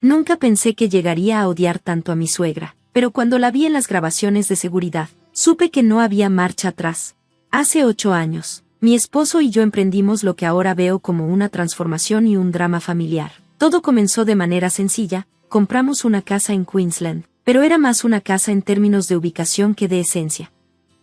Nunca pensé que llegaría a odiar tanto a mi suegra, pero cuando la vi en las grabaciones de seguridad, supe que no había marcha atrás. Hace 8 años, mi esposo y yo emprendimos lo que ahora veo como una transformación y un drama familiar. Todo comenzó de manera sencilla, compramos una casa en Queensland, pero era más una casa en términos de ubicación que de esencia.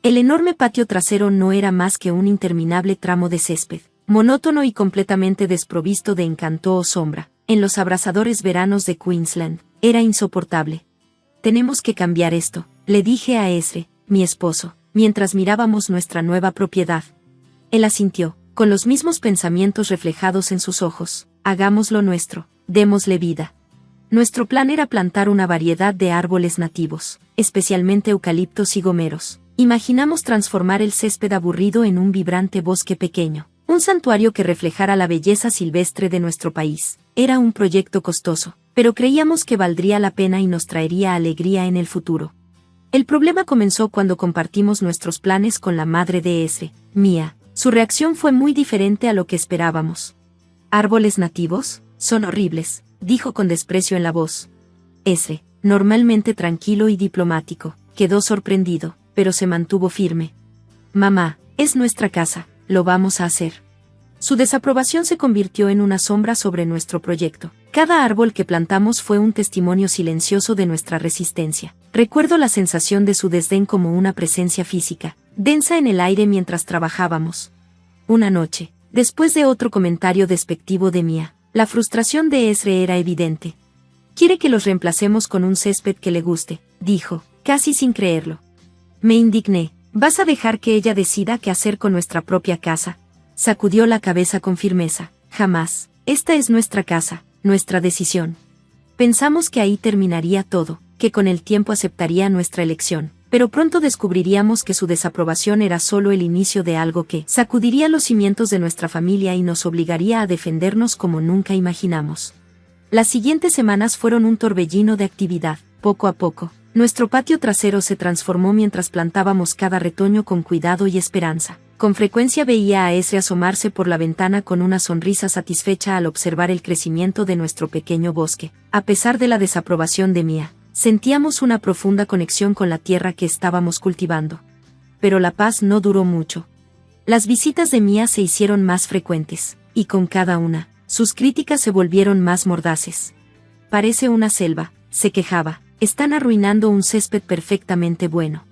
El enorme patio trasero no era más que un interminable tramo de césped, monótono y completamente desprovisto de encanto o sombra. En los abrasadores veranos de Queensland, era insoportable. Tenemos que cambiar esto, le dije a Ezra, mi esposo, mientras mirábamos nuestra nueva propiedad. Él asintió, con los mismos pensamientos reflejados en sus ojos. Hagámoslo nuestro, démosle vida. Nuestro plan era plantar una variedad de árboles nativos, especialmente eucaliptos y gomeros. Imaginamos transformar el césped aburrido en un vibrante bosque pequeño, un santuario que reflejara la belleza silvestre de nuestro país. Era un proyecto costoso, pero creíamos que valdría la pena y nos traería alegría en el futuro. El problema comenzó cuando compartimos nuestros planes con la madre de Ezra, Mia. Su reacción fue muy diferente a lo que esperábamos. ¿Árboles nativos? Son horribles, dijo con desprecio en la voz. Ezra, normalmente tranquilo y diplomático, quedó sorprendido, pero se mantuvo firme. Mamá, es nuestra casa, lo vamos a hacer. Su desaprobación se convirtió en una sombra sobre nuestro proyecto. Cada árbol que plantamos fue un testimonio silencioso de nuestra resistencia. Recuerdo la sensación de su desdén como una presencia física, densa en el aire mientras trabajábamos. Una noche, después de otro comentario despectivo de Mia, la frustración de Ezra era evidente. «Quiere que los reemplacemos con un césped que le guste», dijo, casi sin creerlo. Me indigné. «¿Vas a dejar que ella decida qué hacer con nuestra propia casa?» Sacudió la cabeza con firmeza. «Jamás. Esta es nuestra casa, nuestra decisión». Pensamos que ahí terminaría todo, que con el tiempo aceptaría nuestra elección, pero pronto descubriríamos que su desaprobación era solo el inicio de algo que sacudiría los cimientos de nuestra familia y nos obligaría a defendernos como nunca imaginamos. Las siguientes semanas fueron un torbellino de actividad. Poco a poco, nuestro patio trasero se transformó mientras plantábamos cada retoño con cuidado y esperanza. Con frecuencia veía a Ezra asomarse por la ventana con una sonrisa satisfecha al observar el crecimiento de nuestro pequeño bosque. A pesar de la desaprobación de Mia, sentíamos una profunda conexión con la tierra que estábamos cultivando. Pero la paz no duró mucho. Las visitas de Mia se hicieron más frecuentes, y con cada una, sus críticas se volvieron más mordaces. «Parece una selva», se quejaba. «Están arruinando un césped perfectamente bueno».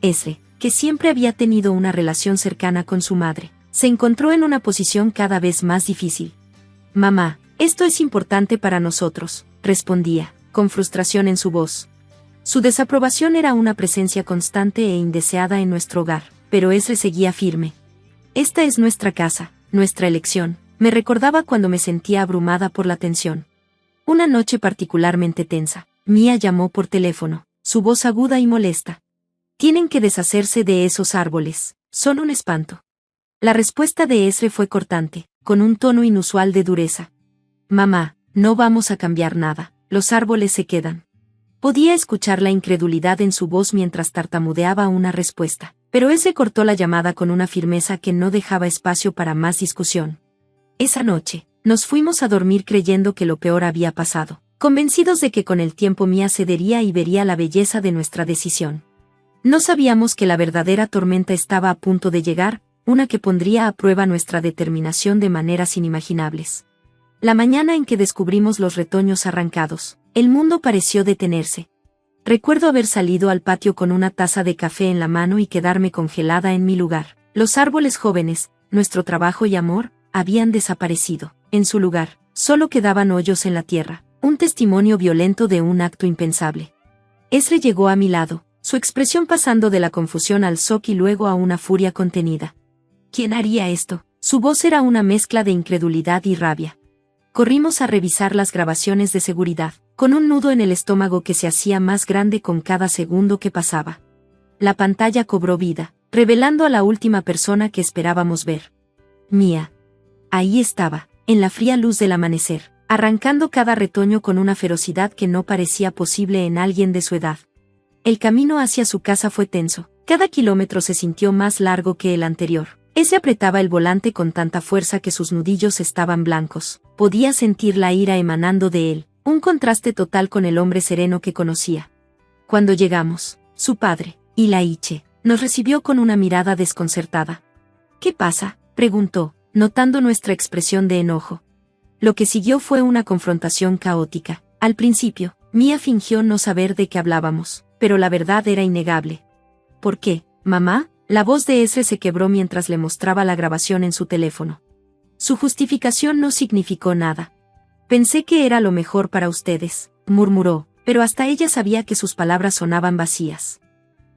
Ezra, que siempre había tenido una relación cercana con su madre, se encontró en una posición cada vez más difícil. «Mamá, esto es importante para nosotros», respondía, con frustración en su voz. Su desaprobación era una presencia constante e indeseada en nuestro hogar, pero Ezra seguía firme. «Esta es nuestra casa, nuestra elección», me recordaba cuando me sentía abrumada por la tensión. Una noche particularmente tensa, Mia llamó por teléfono, su voz aguda y molesta. «Tienen que deshacerse de esos árboles, son un espanto». La respuesta de Ezra fue cortante, con un tono inusual de dureza. «Mamá, no vamos a cambiar nada, los árboles se quedan». Podía escuchar la incredulidad en su voz mientras tartamudeaba una respuesta, pero Ezra cortó la llamada con una firmeza que no dejaba espacio para más discusión. Esa noche, nos fuimos a dormir creyendo que lo peor había pasado, convencidos de que con el tiempo Mia cedería y vería la belleza de nuestra decisión. No sabíamos que la verdadera tormenta estaba a punto de llegar, una que pondría a prueba nuestra determinación de maneras inimaginables. La mañana en que descubrimos los retoños arrancados, el mundo pareció detenerse. Recuerdo haber salido al patio con una taza de café en la mano y quedarme congelada en mi lugar. Los árboles jóvenes, nuestro trabajo y amor, habían desaparecido. En su lugar, solo quedaban hoyos en la tierra, un testimonio violento de un acto impensable. Ezra llegó a mi lado, su expresión pasando de la confusión al shock y luego a una furia contenida. ¿Quién haría esto? Su voz era una mezcla de incredulidad y rabia. Corrimos a revisar las grabaciones de seguridad, con un nudo en el estómago que se hacía más grande con cada segundo que pasaba. La pantalla cobró vida, revelando a la última persona que esperábamos ver. Mia. Ahí estaba, en la fría luz del amanecer, arrancando cada retoño con una ferocidad que no parecía posible en alguien de su edad. El camino hacia su casa fue tenso, cada kilómetro se sintió más largo que el anterior. Ese apretaba el volante con tanta fuerza que sus nudillos estaban blancos. Podía sentir la ira emanando de él, un contraste total con el hombre sereno que conocía. Cuando llegamos, su padre, Ilaiche, nos recibió con una mirada desconcertada. ¿Qué pasa?, preguntó, notando nuestra expresión de enojo. Lo que siguió fue una confrontación caótica. Al principio, Mia fingió no saber de qué hablábamos, pero la verdad era innegable. ¿Por qué, mamá? La voz de Ezra se quebró mientras le mostraba la grabación en su teléfono. Su justificación no significó nada. Pensé que era lo mejor para ustedes, murmuró, pero hasta ella sabía que sus palabras sonaban vacías.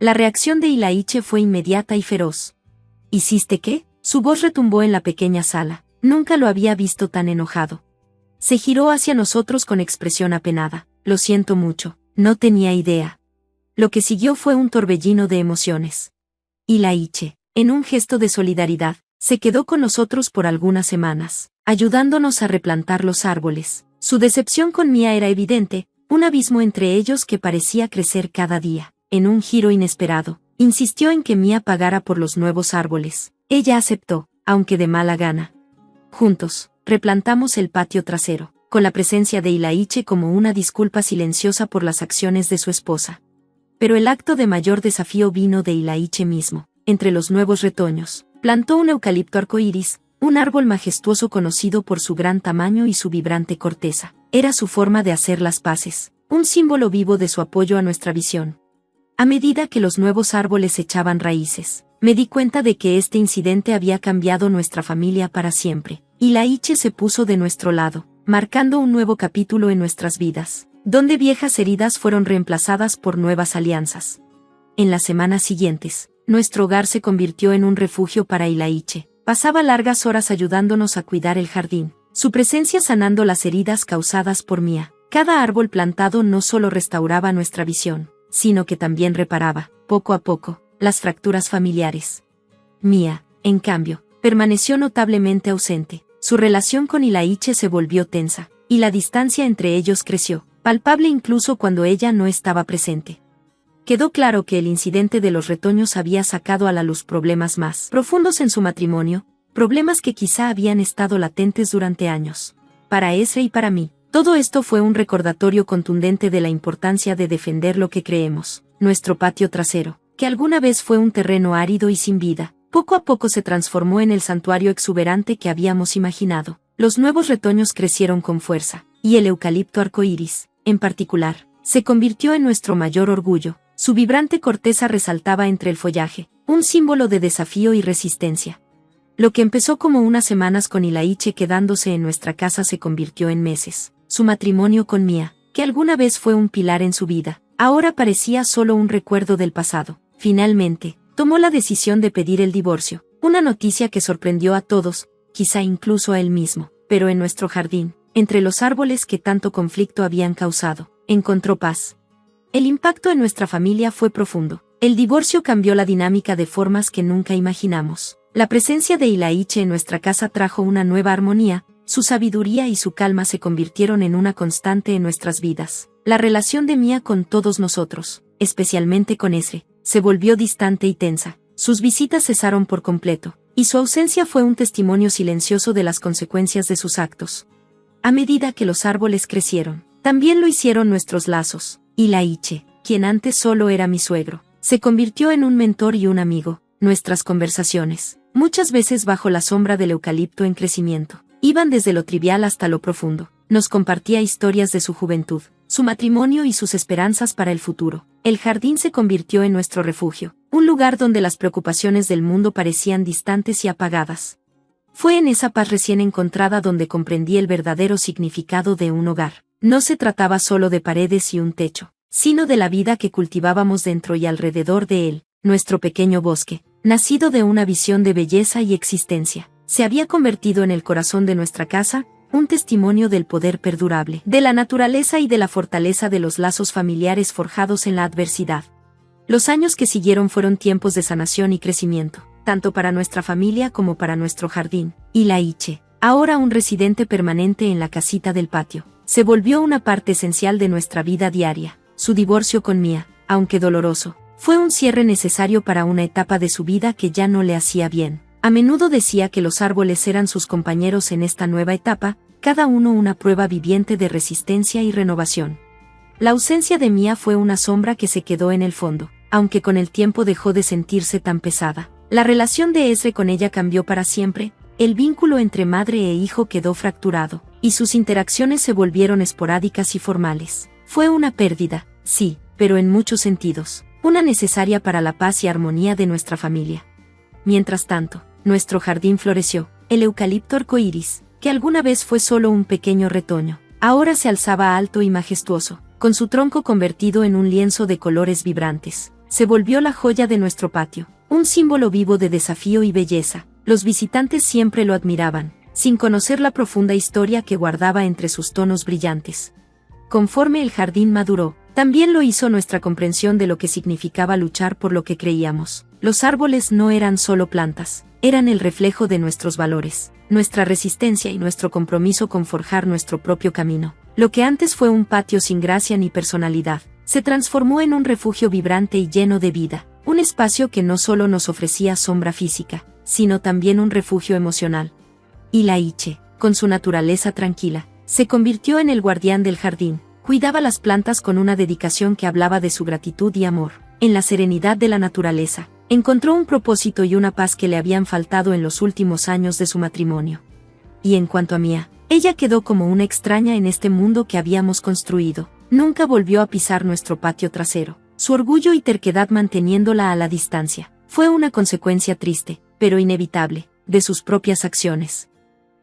La reacción de Ilaiche fue inmediata y feroz. ¿Hiciste qué? Su voz retumbó en la pequeña sala. Nunca lo había visto tan enojado. Se giró hacia nosotros con expresión apenada. Lo siento mucho, no tenía idea. Lo que siguió fue un torbellino de emociones. Ilaiche, en un gesto de solidaridad, se quedó con nosotros por algunas semanas, ayudándonos a replantar los árboles. Su decepción con Mia era evidente, un abismo entre ellos que parecía crecer cada día. En un giro inesperado, insistió en que Mia pagara por los nuevos árboles. Ella aceptó, aunque de mala gana. Juntos, replantamos el patio trasero, con la presencia de Ilaiche como una disculpa silenciosa por las acciones de su esposa. Pero el acto de mayor desafío vino de Ilaiche mismo. Entre los nuevos retoños, plantó un eucalipto arcoíris, un árbol majestuoso conocido por su gran tamaño y su vibrante corteza. Era su forma de hacer las paces, un símbolo vivo de su apoyo a nuestra visión. A medida que los nuevos árboles echaban raíces, me di cuenta de que este incidente había cambiado nuestra familia para siempre. Ilaiche se puso de nuestro lado, marcando un nuevo capítulo en nuestras vidas, donde viejas heridas fueron reemplazadas por nuevas alianzas. En las semanas siguientes, nuestro hogar se convirtió en un refugio para Ilaiche. Pasaba largas horas ayudándonos a cuidar el jardín, su presencia sanando las heridas causadas por Mia. Cada árbol plantado no solo restauraba nuestra visión, sino que también reparaba, poco a poco, las fracturas familiares. Mia, en cambio, permaneció notablemente ausente. Su relación con Ilaiche se volvió tensa, y la distancia entre ellos creció, palpable incluso cuando ella no estaba presente. Quedó claro que el incidente de los retoños había sacado a la luz problemas más profundos en su matrimonio, problemas que quizá habían estado latentes durante años. Para Ezra y para mí, todo esto fue un recordatorio contundente de la importancia de defender lo que creemos. Nuestro patio trasero, que alguna vez fue un terreno árido y sin vida, poco a poco se transformó en el santuario exuberante que habíamos imaginado. Los nuevos retoños crecieron con fuerza, y el eucalipto arcoíris, en particular, se convirtió en nuestro mayor orgullo. Su vibrante corteza resaltaba entre el follaje, un símbolo de desafío y resistencia. Lo que empezó como unas semanas con Ilaiche quedándose en nuestra casa se convirtió en meses. Su matrimonio con Mia, que alguna vez fue un pilar en su vida, ahora parecía solo un recuerdo del pasado. Finalmente, tomó la decisión de pedir el divorcio, una noticia que sorprendió a todos, quizá incluso a él mismo, pero en nuestro jardín, entre los árboles que tanto conflicto habían causado, encontró paz. El impacto en nuestra familia fue profundo. El divorcio cambió la dinámica de formas que nunca imaginamos. La presencia de Ilaiche en nuestra casa trajo una nueva armonía, su sabiduría y su calma se convirtieron en una constante en nuestras vidas. La relación de Mia con todos nosotros, especialmente con Ezra, se volvió distante y tensa. Sus visitas cesaron por completo, y su ausencia fue un testimonio silencioso de las consecuencias de sus actos. A medida que los árboles crecieron, también lo hicieron nuestros lazos. Ilaiche, quien antes solo era mi suegro, se convirtió en un mentor y un amigo. Nuestras conversaciones, muchas veces bajo la sombra del eucalipto en crecimiento, iban desde lo trivial hasta lo profundo. Nos compartía historias de su juventud, su matrimonio y sus esperanzas para el futuro. El jardín se convirtió en nuestro refugio, un lugar donde las preocupaciones del mundo parecían distantes y apagadas. Fue en esa paz recién encontrada donde comprendí el verdadero significado de un hogar. No se trataba solo de paredes y un techo, sino de la vida que cultivábamos dentro y alrededor de él. Nuestro pequeño bosque, nacido de una visión de belleza y existencia, se había convertido en el corazón de nuestra casa, un testimonio del poder perdurable de la naturaleza y de la fortaleza de los lazos familiares forjados en la adversidad. Los años que siguieron fueron tiempos de sanación y crecimiento, tanto para nuestra familia como para nuestro jardín. Ilaiche, ahora un residente permanente en la casita del patio, se volvió una parte esencial de nuestra vida diaria. Su divorcio con Mia, aunque doloroso, fue un cierre necesario para una etapa de su vida que ya no le hacía bien. A menudo decía que los árboles eran sus compañeros en esta nueva etapa, cada uno una prueba viviente de resistencia y renovación. La ausencia de Mía fue una sombra que se quedó en el fondo, aunque con el tiempo dejó de sentirse tan pesada. La relación de Ezra con ella cambió para siempre, el vínculo entre madre e hijo quedó fracturado, y sus interacciones se volvieron esporádicas y formales. Fue una pérdida, sí, pero en muchos sentidos, una necesaria para la paz y armonía de nuestra familia. Mientras tanto, nuestro jardín floreció, el eucalipto arcoíris, que alguna vez fue solo un pequeño retoño, ahora se alzaba alto y majestuoso, con su tronco convertido en un lienzo de colores vibrantes. Se volvió la joya de nuestro patio, un símbolo vivo de desafío y belleza. Los visitantes siempre lo admiraban, sin conocer la profunda historia que guardaba entre sus tonos brillantes. Conforme el jardín maduró, también lo hizo nuestra comprensión de lo que significaba luchar por lo que creíamos. Los árboles no eran solo plantas, eran el reflejo de nuestros valores, nuestra resistencia y nuestro compromiso con forjar nuestro propio camino. Lo que antes fue un patio sin gracia ni personalidad, se transformó en un refugio vibrante y lleno de vida, un espacio que no solo nos ofrecía sombra física, sino también un refugio emocional. Ilaiche, con su naturaleza tranquila, se convirtió en el guardián del jardín, cuidaba las plantas con una dedicación que hablaba de su gratitud y amor. En la serenidad de la naturaleza, encontró un propósito y una paz que le habían faltado en los últimos años de su matrimonio. Y en cuanto a Mía, ella quedó como una extraña en este mundo que habíamos construido. Nunca volvió a pisar nuestro patio trasero, su orgullo y terquedad manteniéndola a la distancia. Fue una consecuencia triste, pero inevitable, de sus propias acciones.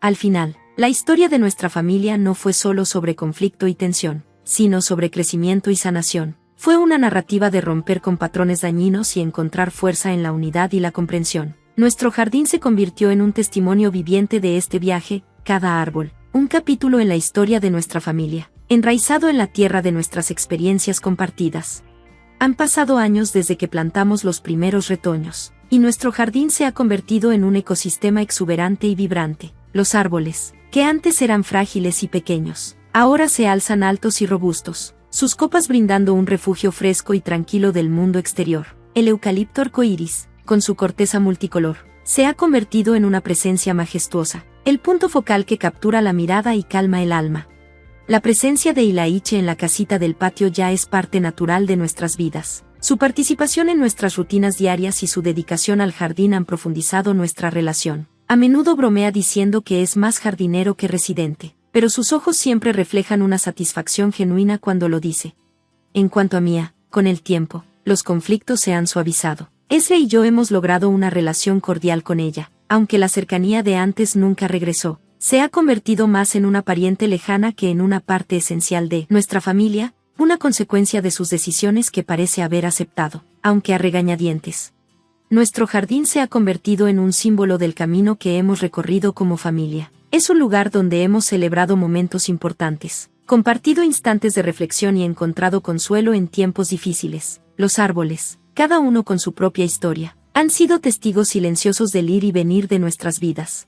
Al final, la historia de nuestra familia no fue solo sobre conflicto y tensión, sino sobre crecimiento y sanación. Fue una narrativa de romper con patrones dañinos y encontrar fuerza en la unidad y la comprensión. Nuestro jardín se convirtió en un testimonio viviente de este viaje, cada árbol, un capítulo en la historia de nuestra familia, enraizado en la tierra de nuestras experiencias compartidas. Han pasado años desde que plantamos los primeros retoños, y nuestro jardín se ha convertido en un ecosistema exuberante y vibrante. Los árboles, que antes eran frágiles y pequeños, ahora se alzan altos y robustos, sus copas brindando un refugio fresco y tranquilo del mundo exterior. El eucalipto arcoíris, con su corteza multicolor, se ha convertido en una presencia majestuosa, el punto focal que captura la mirada y calma el alma. La presencia de Ilaiche en la casita del patio ya es parte natural de nuestras vidas. Su participación en nuestras rutinas diarias y su dedicación al jardín han profundizado nuestra relación. A menudo bromea diciendo que es más jardinero que residente, pero sus ojos siempre reflejan una satisfacción genuina cuando lo dice. En cuanto a Mía, con el tiempo, los conflictos se han suavizado. Ezra y yo hemos logrado una relación cordial con ella, aunque la cercanía de antes nunca regresó. Se ha convertido más en una pariente lejana que en una parte esencial de nuestra familia, una consecuencia de sus decisiones que parece haber aceptado, aunque a regañadientes. Nuestro jardín se ha convertido en un símbolo del camino que hemos recorrido como familia. Es un lugar donde hemos celebrado momentos importantes, compartido instantes de reflexión y encontrado consuelo en tiempos difíciles. Los árboles, cada uno con su propia historia, han sido testigos silenciosos del ir y venir de nuestras vidas.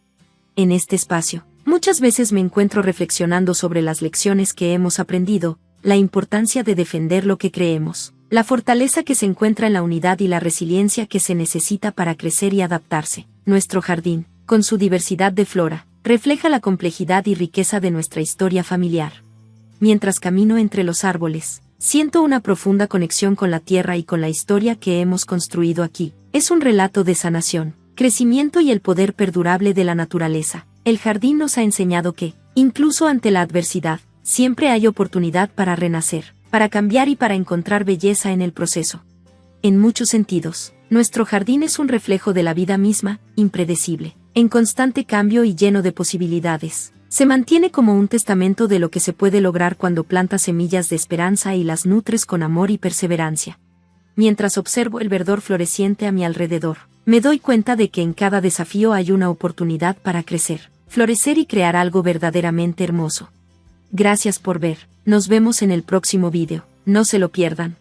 En este espacio, muchas veces me encuentro reflexionando sobre las lecciones que hemos aprendido, la importancia de defender lo que creemos, la fortaleza que se encuentra en la unidad y la resiliencia que se necesita para crecer y adaptarse. Nuestro jardín, con su diversidad de flora, refleja la complejidad y riqueza de nuestra historia familiar. Mientras camino entre los árboles, siento una profunda conexión con la tierra y con la historia que hemos construido aquí. Es un relato de sanación, crecimiento y el poder perdurable de la naturaleza. El jardín nos ha enseñado que, incluso ante la adversidad, siempre hay oportunidad para renacer, para cambiar y para encontrar belleza en el proceso. En muchos sentidos, nuestro jardín es un reflejo de la vida misma, impredecible, en constante cambio y lleno de posibilidades. Se mantiene como un testamento de lo que se puede lograr cuando plantas semillas de esperanza y las nutres con amor y perseverancia. Mientras observo el verdor floreciente a mi alrededor, me doy cuenta de que en cada desafío hay una oportunidad para crecer, florecer y crear algo verdaderamente hermoso. Gracias por ver, nos vemos en el próximo video, no se lo pierdan.